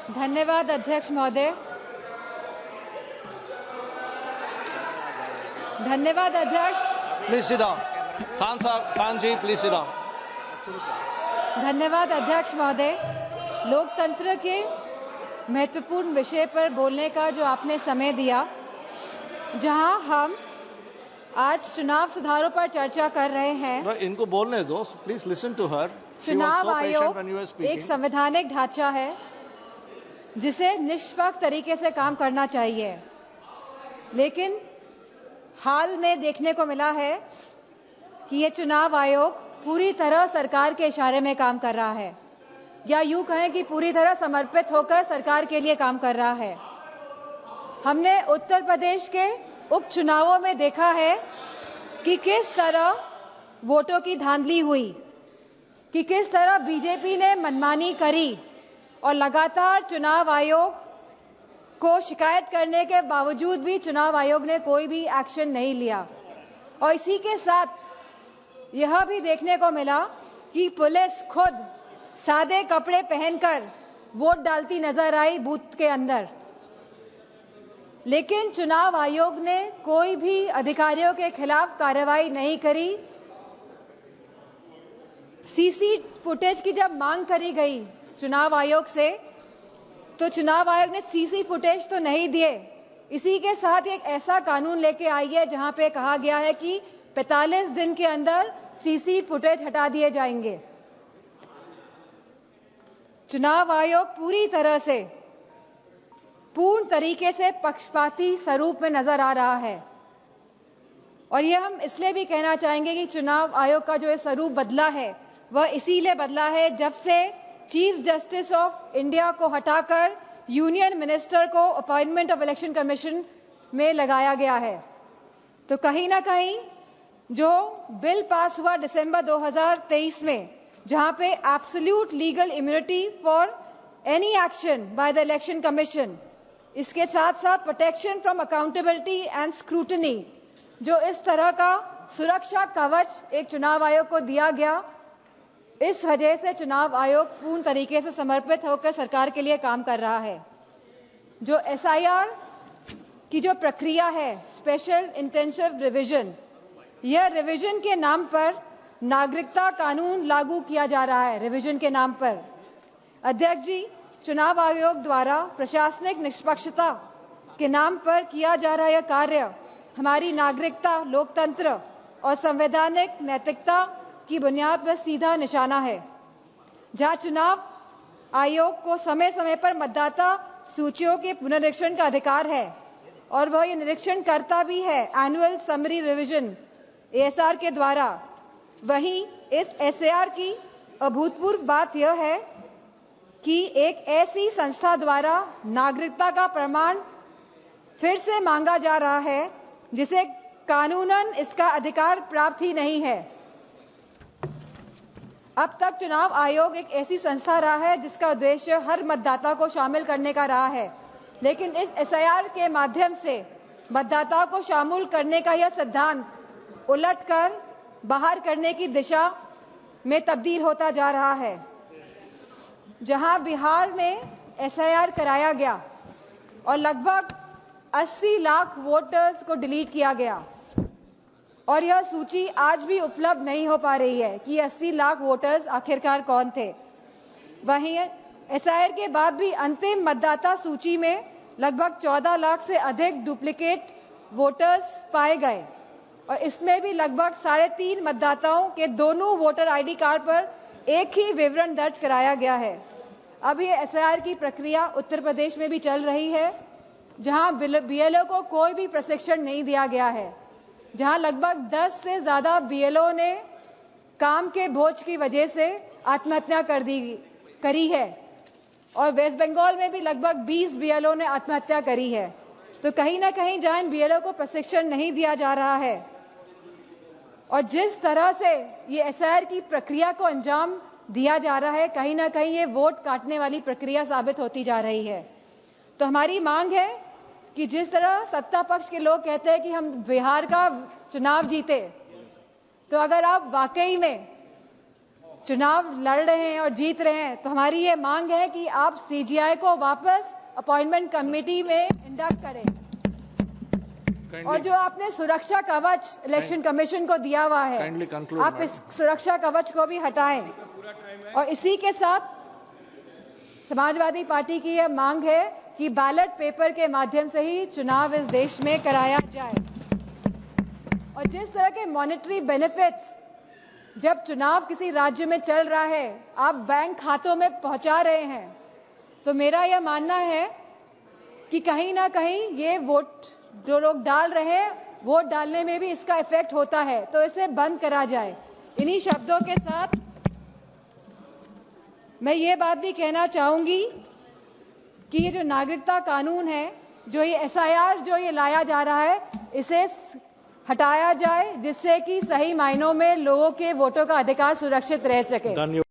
धन्यवाद अध्यक्ष महोदय। धन्यवाद अध्यक्ष। Please sit down. Khan ji, please sit down. धन्यवाद अध्यक्ष महोदय। लोकतंत्र के महत्वपूर्ण विषय पर बोलने का जो आपने समय दिया, जहां हम आज चुनाव सुधारों पर चर्चा कर रहे हैं। इनको बोलने दो, प्लीज लिसन टू हर। चुनाव आयोग एक संवैधानिक ढांचा है जिसे निष्पक्ष तरीके से काम करना चाहिए, लेकिन हाल में देखने को मिला है कि ये चुनाव आयोग पूरी तरह सरकार के इशारे में काम कर रहा है, या यूं कहें कि पूरी तरह समर्पित होकर सरकार के लिए काम कर रहा है। हमने उत्तर प्रदेश के उपचुनावों में देखा है कि किस तरह वोटों की धांधली हुई, कि किस तरह बीजेपी ने मनमानी करी और लगातार चुनाव आयोग को शिकायत करने के बावजूद भी चुनाव आयोग ने कोई भी एक्शन नहीं लिया। और इसी के साथ यह भी देखने को मिला कि पुलिस खुद सादे कपड़े पहनकर वोट डालती नजर आई बूथ के अंदर, लेकिन चुनाव आयोग ने कोई भी अधिकारियों के खिलाफ कार्रवाई नहीं करी। सीसी फुटेज की जब मांग करी गई चुनाव आयोग से, तो चुनाव आयोग ने सीसी फुटेज तो नहीं दिए। इसी के साथ एक ऐसा कानून लेके आई है जहां पे कहा गया है कि 45 दिन के अंदर सीसी फुटेज हटा दिए जाएंगे। चुनाव आयोग पूरी तरह से पूर्ण तरीके से पक्षपाती स्वरूप में नजर आ रहा है, और यह हम इसलिए भी कहना चाहेंगे कि चुनाव आयोग का जो ये स्वरूप बदला है वह इसीलिए बदला है जब से चीफ जस्टिस ऑफ इंडिया को हटाकर यूनियन मिनिस्टर को अपॉइंटमेंट ऑफ इलेक्शन कमीशन में लगाया गया है। तो कहीं ना कहीं जो बिल पास हुआ दिसंबर 2023 में, जहां पे absolute legal immunity for any action by the election commission, इसके साथ साथ protection from accountability and scrutiny, जो इस तरह का सुरक्षा कवच एक चुनाव आयोग को दिया गया, इस वजह से चुनाव आयोग पूर्ण तरीके से समर्पित होकर सरकार के लिए काम कर रहा है। जो एसआईआर की जो प्रक्रिया है, स्पेशल इंटेंसिव रिवीजन, यह रिवीजन के नाम पर नागरिकता कानून लागू किया जा रहा है। रिवीजन के नाम पर अध्यक्ष जी, चुनाव आयोग द्वारा प्रशासनिक निष्पक्षता के नाम पर किया जा रहा यह कार्य हमारी नागरिकता, लोकतंत्र और संवैधानिक नैतिकता की बुनियाद पर सीधा निशाना है। जहां चुनाव आयोग को समय समय पर मतदाता सूचियों के पुनरीक्षण का अधिकार है और वह ये निरीक्षण करता भी है एनुअल समरी रिवीजन एएसआर के द्वारा, वहीं इस एसआर की अभूतपूर्व बात यह है कि एक ऐसी संस्था द्वारा नागरिकता का प्रमाण फिर से मांगा जा रहा है जिसे कानूनन इसका अधिकार प्राप्त ही नहीं है। अब तक चुनाव आयोग एक ऐसी संस्था रहा है जिसका उद्देश्य हर मतदाता को शामिल करने का रहा है, लेकिन इस एसआईआर के माध्यम से मतदाता को शामिल करने का यह सिद्धांत उलटकर बाहर करने की दिशा में तब्दील होता जा रहा है। जहां बिहार में एसआईआर कराया गया और लगभग 80 लाख वोटर्स को डिलीट किया गया, और यह सूची आज भी उपलब्ध नहीं हो पा रही है कि 80 लाख वोटर्स आखिरकार कौन थे। वहीं एसआईआर के बाद भी अंतिम मतदाता सूची में लगभग 14 लाख से अधिक डुप्लीकेट वोटर्स पाए गए, और इसमें भी लगभग 3.5 मतदाताओं के दोनों वोटर आईडी कार्ड पर एक ही विवरण दर्ज कराया गया है। अब ये एसआईआर की प्रक्रिया उत्तर प्रदेश में भी चल रही है, जहां बीएलओ को कोई भी प्रशिक्षण नहीं दिया गया है, जहां लगभग 10 से ज्यादा बीएलओ ने काम के बोझ की वजह से आत्महत्या करी है, और वेस्ट बंगाल में भी लगभग 20 बीएलओ ने आत्महत्या करी है। तो कहीं ना कहीं जहां इन बीएलओ को प्रशिक्षण नहीं दिया जा रहा है और जिस तरह से ये एसआईआर की प्रक्रिया को अंजाम दिया जा रहा है, कहीं ना कहीं ये वोट काटने वाली प्रक्रिया साबित होती जा रही है। तो हमारी मांग है कि जिस तरह सत्ता पक्ष के लोग कहते हैं कि हम बिहार का चुनाव जीते, तो अगर आप वाकई में चुनाव लड़ रहे हैं और जीत रहे हैं, तो हमारी ये मांग है कि आप सीजीआई को वापस अपॉइंटमेंट कमेटी में इंडक्ट करें। और जो आपने सुरक्षा कवच इलेक्शन कमीशन को दिया हुआ है, आप इस सुरक्षा कवच को भी हटाएं। और इसी के साथ समाजवादी पार्टी की यह मांग है कि बैलेट पेपर के माध्यम से ही चुनाव इस देश में कराया जाए। और जिस तरह के मॉनेटरी बेनिफिट्स जब चुनाव किसी राज्य में चल रहा है आप बैंक खातों में पहुंचा रहे हैं, तो मेरा यह मानना है कि कहीं ना कहीं ये वोट जो लोग डाल रहे हैं, वोट डालने में भी इसका इफेक्ट होता है, तो इसे बंद करा जाए। इन्हीं शब्दों के साथ मैं ये बात भी कहना चाहूंगी कि ये जो नागरिकता कानून है, जो ये एसआईआर जो ये लाया जा रहा है, इसे हटाया जाए, जिससे कि सही मायनों में लोगों के वोटों का अधिकार सुरक्षित रह सके।